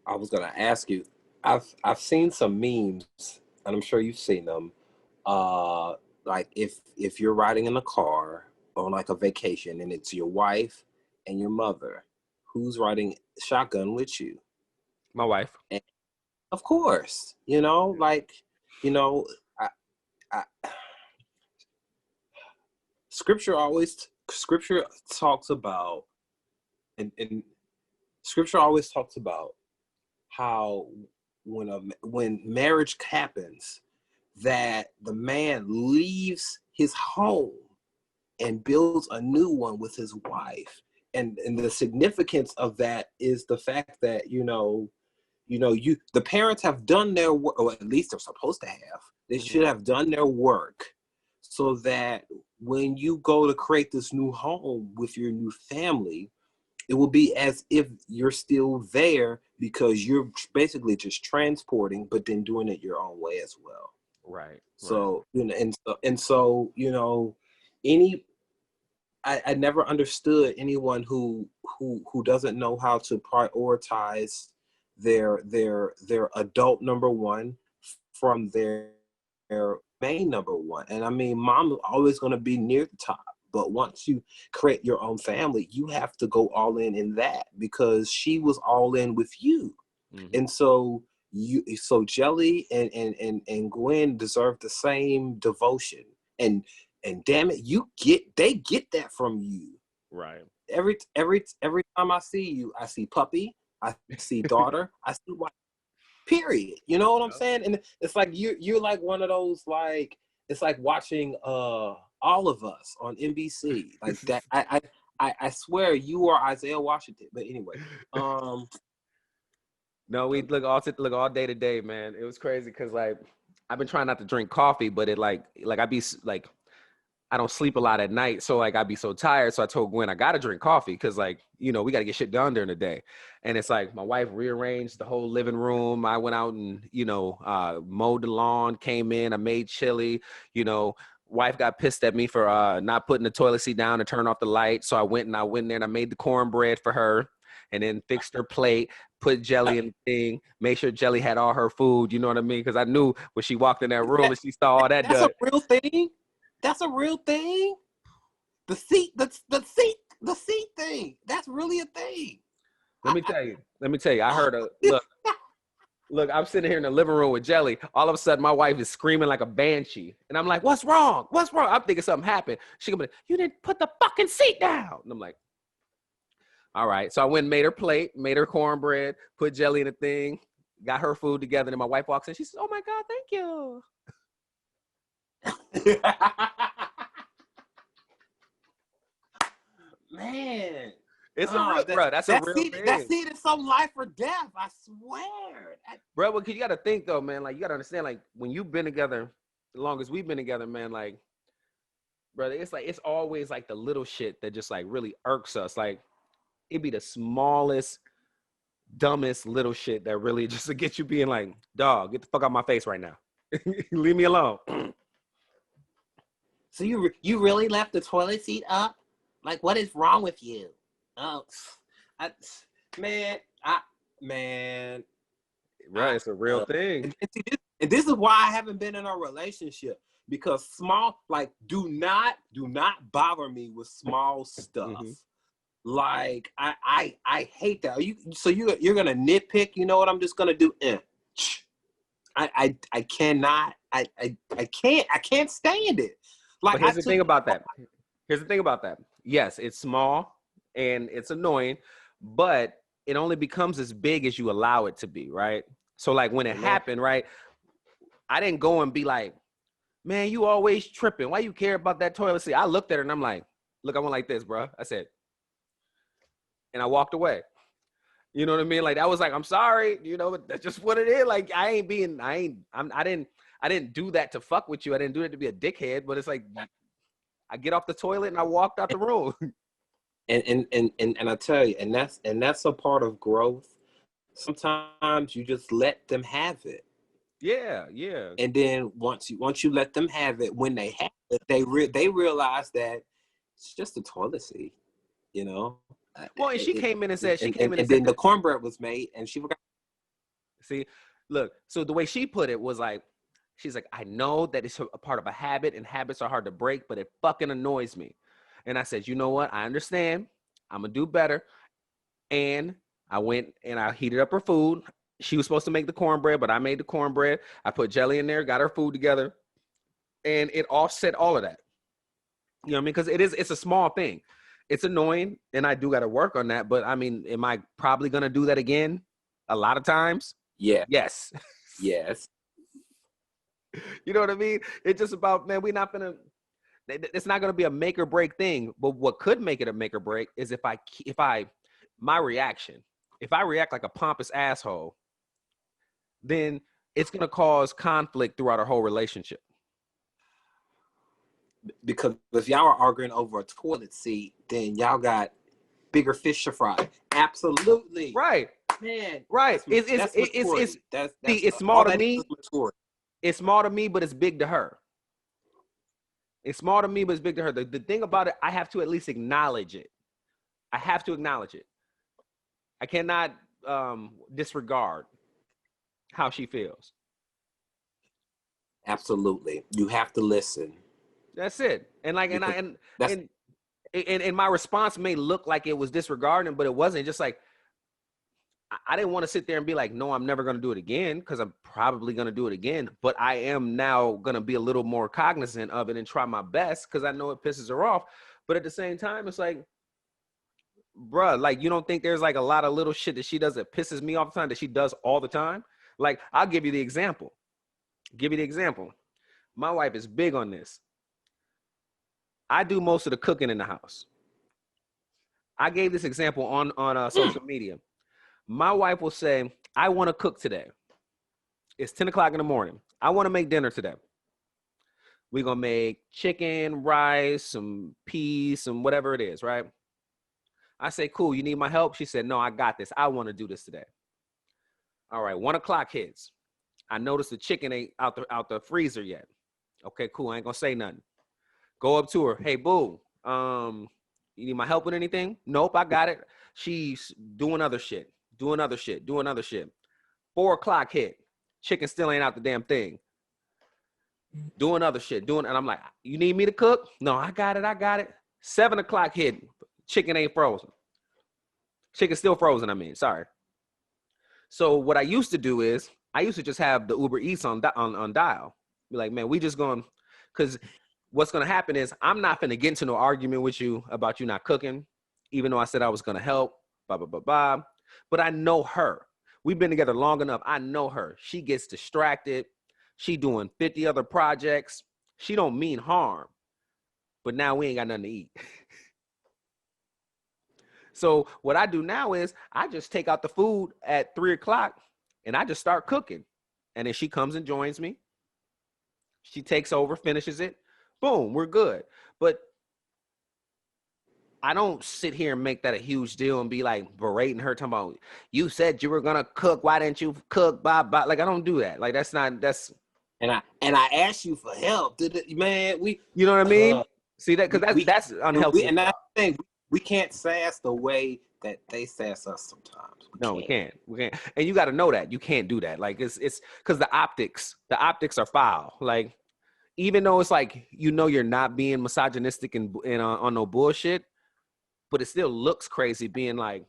I was gonna ask you. I've seen some memes, and I'm sure you've seen them. Uh, like if you're riding in a car on like a vacation, and it's your wife and your mother, who's riding shotgun with you? My wife. And of course, like you know, I, I, scripture talks about and scripture always talks about how when marriage happens, that the man leaves his home and builds a new one with his wife. And the significance of that is the fact that the parents have done their work, or at least they're supposed to have. They should have done their work so that when you go to create this new home with your new family, it will be as if you're still there, because you're basically just transporting, but then doing it your own way as well. Right. So, any I never understood anyone who doesn't know how to prioritize their adult number one from their main number one. And I mean, mom is always going to be near the top, but once you create your own family, you have to go all in that, because she was all in with you. Mm-hmm. And so Jelly and Gwen deserve the same devotion. And damn it, they get that from you. Right. Every time I see you, I see puppy, I see daughter, I see wife. Period. You know what I'm saying? And it's like you're like one of those, like, it's like watching All of Us on NBC. Like that. I swear you are Isaiah Washington. But anyway, No, we look all day to day, man. It was crazy because like I've been trying not to drink coffee, but it like I be like I don't sleep a lot at night, so like I'd be so tired. So I told Gwen I gotta drink coffee because like we gotta get shit done during the day. And it's like my wife rearranged the whole living room. I went out and mowed the lawn, came in, I made chili. Wife got pissed at me for not putting the toilet seat down and turn off the light. So I went there and I made the cornbread for her, and then fixed her plate, put Jelly in the thing, made sure Jelly had all her food. You know what I mean? Because I knew when she walked in that room and she saw all that that's done. a real thing. That's a real thing. The seat thing. That's really a thing. Let me tell you. I heard look, I'm sitting here in the living room with Jelly. All of a sudden, my wife is screaming like a banshee. And I'm like, what's wrong? What's wrong? I'm thinking something happened. She gonna be like, you didn't put the fucking seat down. And I'm like, all right. So I went and made her plate, made her cornbread, put Jelly in the thing, got her food together. And my wife walks in. She says, oh my God, thank you. Man. It's a real, bro. That's a real thing. That seed is so life or death. I swear. Bro, well, you got to think though, man. Like you got to understand, like when you've been together, the longest we've been together, man. Like, brother, it's always like the little shit that just like really irks us. Like it'd be the smallest, dumbest little shit that really just to get you being like, dog, get the fuck out my face right now. Leave me alone. So you really left the toilet seat up? Like, what is wrong with you? Oh, man. Right, it's a real thing. And this is why I haven't been in a relationship, because do not bother me with small stuff. Mm-hmm. Like I hate that. You're gonna nitpick. You know what I'm just gonna do? I cannot. I can't stand it. Like, but here's the thing about that. Yes, it's small and it's annoying, but it only becomes as big as you allow it to be, right? So like when it happened, right, I didn't go and be like, man, you always tripping. Why you care about that toilet seat? I looked at her and I'm like, look, I went like this, bro. I said, and I walked away. You know what I mean? Like, that was like, I'm sorry, but that's just what it is. Like, I didn't do that to fuck with you. I didn't do it to be a dickhead, but it's like, I get off the toilet and I walked out the room. And I tell you, and that's a part of growth. Sometimes you just let them have it. Yeah. And then once you let them have it, when they have it, they realize that it's just a toilet seat, Well, and she came in and said, and then the cornbread was made, and she forgot. See, look, so the way she put it was like, she's like, I know that it's a part of a habit and habits are hard to break, but it fucking annoys me. And I said, you know what? I understand. I'm going to do better. And I went and I heated up her food. She was supposed to make the cornbread, but I made the cornbread. I put jelly in there, got her food together, and it offset all of that. You know what I mean? Because it's a small thing. It's annoying, and I do got to work on that. But I mean, am I probably going to do that again? A lot of times? Yeah. Yes. Yes. You know what I mean? It's just about, man, it's not going to be a make or break thing. But what could make it a make or break is my reaction. If I react like a pompous asshole, then it's going to cause conflict throughout our whole relationship. Because if y'all are arguing over a toilet seat, then y'all got bigger fish to fry. Absolutely. Right. Man. Right. It's small to me. It's small to me, but it's big to her. It's small to me, but it's big to her. The thing about it, I have to at least acknowledge it. I have to acknowledge it. I cannot disregard how she feels. Absolutely. You have to listen. That's it. And like, and my response may look like it was disregarding, but it wasn't. Just like, I didn't want to sit there and be like, no, I'm never going to do it again, because I'm probably going to do it again. But I am now going to be a little more cognizant of it and try my best, because I know it pisses her off. But at the same time, it's like, bruh, like, you don't think there's like a lot of little shit that she does that pisses me off the time that she does all the time? Like, I'll give you the example. My wife is big on this. I do most of the cooking in the house. I gave this example on social media. My wife will say, I want to cook today. It's 10 o'clock in the morning. I want to make dinner today. We're going to make chicken, rice, some peas, some whatever it is, right? I say, cool, you need my help? She said, no, I got this. I want to do this today. All right, 1 o'clock hits. I noticed the chicken ain't out the freezer yet. Okay, cool, I ain't going to say nothing. Go up to her. Hey, boo, you need my help with anything? Nope, I got it. She's doing other shit. 4 o'clock hit. Chicken still ain't out the damn thing. Doing other shit. And I'm like, you need me to cook? No, I got it. 7 o'clock hit. Chicken ain't frozen. Chicken still frozen, sorry. So what I used to do is, I used to just have the Uber Eats on dial. Be like, man, we just going, because what's going to happen is, I'm not going to get into no argument with you about you not cooking, even though I said I was going to help, blah, blah, blah, blah. But I know her. We've been together long enough. I know her. She gets distracted. She doing 50 other projects. She don't mean harm. But now we ain't got nothing to eat. So what I do now is, I just take out the food at 3 o'clock and I just start cooking. And then she comes and joins me. She takes over, finishes it. Boom, we're good. But I don't sit here and make that a huge deal and be like berating her, talking about, you said you were gonna cook, why didn't you cook? Blah, blah. Like, I don't do that. Like, that's. And I asked you for help. Man, you know what I mean? See that? Because that's unhealthy. And that's the thing. We can't sass the way that they sass us sometimes. We can't. And you got to know that you can't do that. Like, it's because the optics are foul. Like, even though it's like, you're not being misogynistic and on no bullshit, but it still looks crazy being like,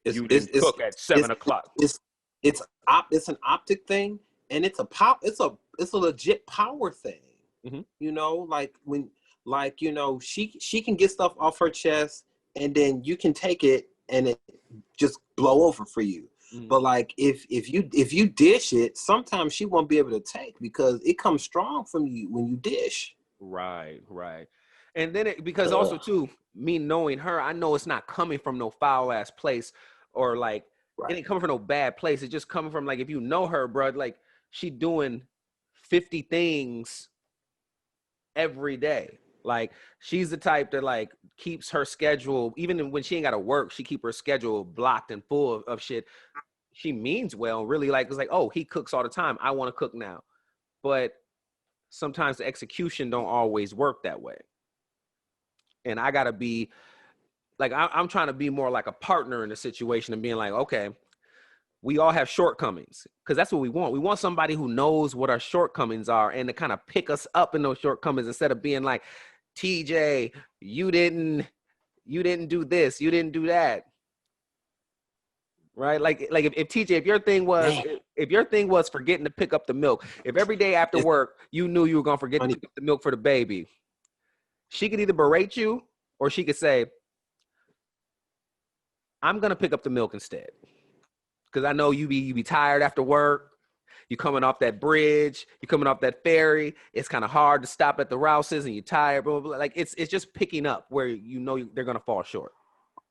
you didn't cook at 7 o'clock. It's an optic thing, and it's a legit power thing. Mm-hmm. You know, like when, like, she can get stuff off her chest, and then you can take it and it just blow over for you. Mm-hmm. But like, if you dish it, sometimes she won't be able to take, because it comes strong from you when you dish. Right. And then because also too, me knowing her, I know it's not coming from no foul ass place, or like, right. It ain't coming from no bad place. It's just coming from, like, if you know her, bro, like, she doing 50 things every day. Like, she's the type that, like, keeps her schedule, even when she ain't got to work, she keep her schedule blocked and full of shit. She means well, really. Like, it's like, oh, he cooks all the time, I want to cook now. But sometimes the execution don't always work that way. And I got to be, like, I'm trying to be more like a partner in the situation and being like, okay, we all have shortcomings, because that's what we want. We want somebody who knows what our shortcomings are and to kind of pick us up in those shortcomings instead of being like, TJ, you didn't do this, you didn't do that. Right? Like if TJ, if your thing was forgetting to pick up the milk, if every day after work you knew you were gonna forget to pick up the milk for the baby, she could either berate you or she could say, I'm gonna pick up the milk instead. Because I know you be tired after work. You're coming off that bridge. You're coming off that ferry. It's kind of hard to stop at the Rouses, and you're tired. Blah, blah, blah. Like it's just picking up where you know they're gonna fall short.